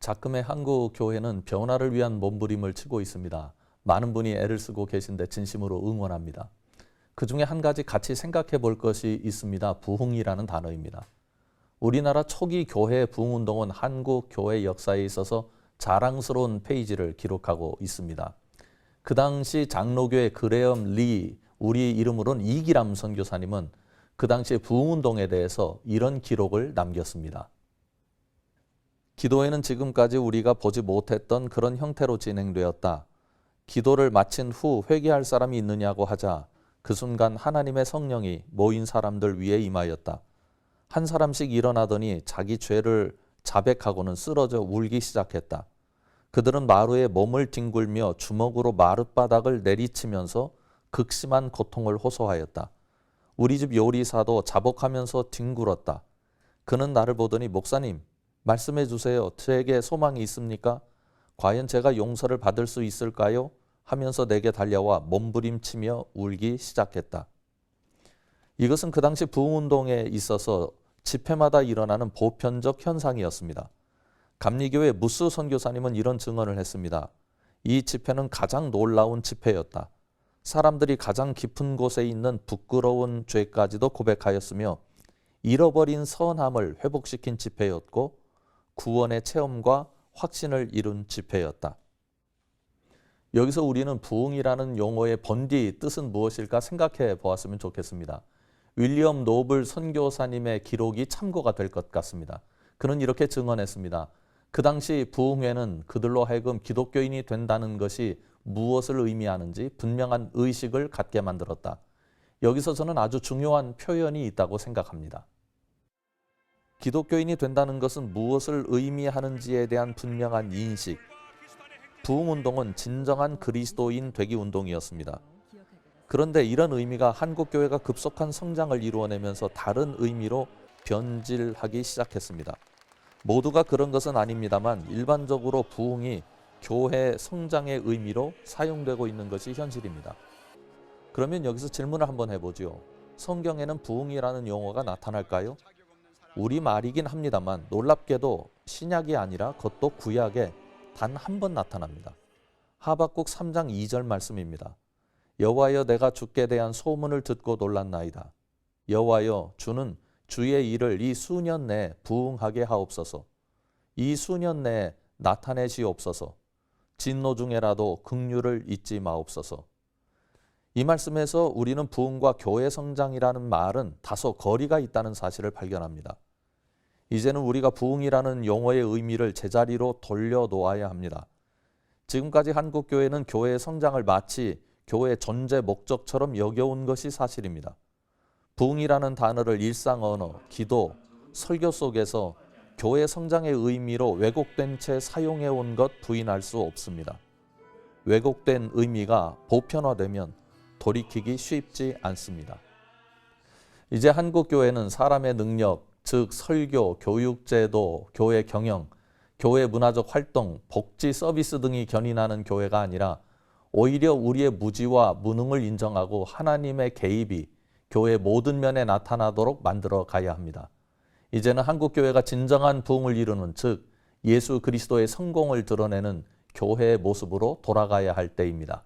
작금의 한국 교회는 변화를 위한 몸부림을 치고 있습니다. 많은 분이 애를 쓰고 계신데 진심으로 응원합니다. 그 중에 한 가지 같이 생각해 볼 것이 있습니다. 부흥이라는 단어입니다. 우리나라 초기 교회 부흥운동은 한국 교회 역사에 있어서 자랑스러운 페이지를 기록하고 있습니다. 그 당시 장로교의 그레엄 리, 우리 이름으로는 이기람 선교사님은 그 당시 부흥운동에 대해서 이런 기록을 남겼습니다. 기도회는 지금까지 우리가 보지 못했던 그런 형태로 진행되었다. 기도를 마친 후 회개할 사람이 있느냐고 하자 그 순간 하나님의 성령이 모인 사람들 위에 임하였다. 한 사람씩 일어나더니 자기 죄를 자백하고는 쓰러져 울기 시작했다. 그들은 마루에 몸을 뒹굴며 주먹으로 마룻바닥을 내리치면서 극심한 고통을 호소하였다. 우리 집 요리사도 자복하면서 뒹굴었다. 그는 나를 보더니 목사님, 말씀해 주세요. 저에게 소망이 있습니까? 과연 제가 용서를 받을 수 있을까요? 하면서 내게 달려와 몸부림치며 울기 시작했다. 이것은 그 당시 부흥운동에 있어서 집회마다 일어나는 보편적 현상이었습니다. 감리교회 무스 선교사님은 이런 증언을 했습니다. 이 집회는 가장 놀라운 집회였다. 사람들이 가장 깊은 곳에 있는 부끄러운 죄까지도 고백하였으며 잃어버린 선함을 회복시킨 집회였고 구원의 체험과 확신을 이룬 집회였다. 여기서 우리는 부흥이라는 용어의 번디 뜻은 무엇일까 생각해 보았으면 좋겠습니다. 윌리엄 노블 선교사님의 기록이 참고가 될 것 같습니다. 그는 이렇게 증언했습니다. 그 당시 부흥회는 그들로 하여금 기독교인이 된다는 것이 무엇을 의미하는지 분명한 의식을 갖게 만들었다. 여기서 저는 아주 중요한 표현이 있다고 생각합니다. 기독교인이 된다는 것은 무엇을 의미하는지에 대한 분명한 인식. 부흥운동은 진정한 그리스도인 되기 운동이었습니다. 그런데 이런 의미가 한국교회가 급속한 성장을 이루어내면서 다른 의미로 변질하기 시작했습니다. 모두가 그런 것은 아닙니다만 일반적으로 부흥이 교회 성장의 의미로 사용되고 있는 것이 현실입니다. 그러면 여기서 질문을 한번 해보죠. 성경에는 부흥이라는 용어가 나타날까요? 우리말이긴 합니다만 놀랍게도 신약이 아니라 그것도 구약에 단 한 번 나타납니다. 하박국 3장 2절 말씀입니다. 여호와여 내가 주께 대한 소문을 듣고 놀랐나이다. 여호와여 주는 주의 일을 이 수년 내에 부흥하게 하옵소서. 이 수년 내에 나타내시옵소서. 진노 중에라도 긍휼을 잊지 마옵소서. 이 말씀에서 우리는 부흥과 교회 성장이라는 말은 다소 거리가 있다는 사실을 발견합니다. 이제는 우리가 부흥이라는 용어의 의미를 제자리로 돌려놓아야 합니다. 지금까지 한국교회는 교회의 성장을 마치 교회의 존재 목적처럼 여겨온 것이 사실입니다. 부흥이라는 단어를 일상 언어, 기도, 설교 속에서 교회 성장의 의미로 왜곡된 채 사용해온 것 부인할 수 없습니다. 왜곡된 의미가 보편화되면 돌이키기 쉽지 않습니다. 이제 한국교회는 사람의 능력, 즉 설교, 교육제도, 교회 경영, 교회 문화적 활동, 복지 서비스 등이 견인하는 교회가 아니라 오히려 우리의 무지와 무능을 인정하고 하나님의 개입이 교회 모든 면에 나타나도록 만들어 가야 합니다. 이제는 한국교회가 진정한 부흥을 이루는 즉 예수 그리스도의 성공을 드러내는 교회의 모습으로 돌아가야 할 때입니다.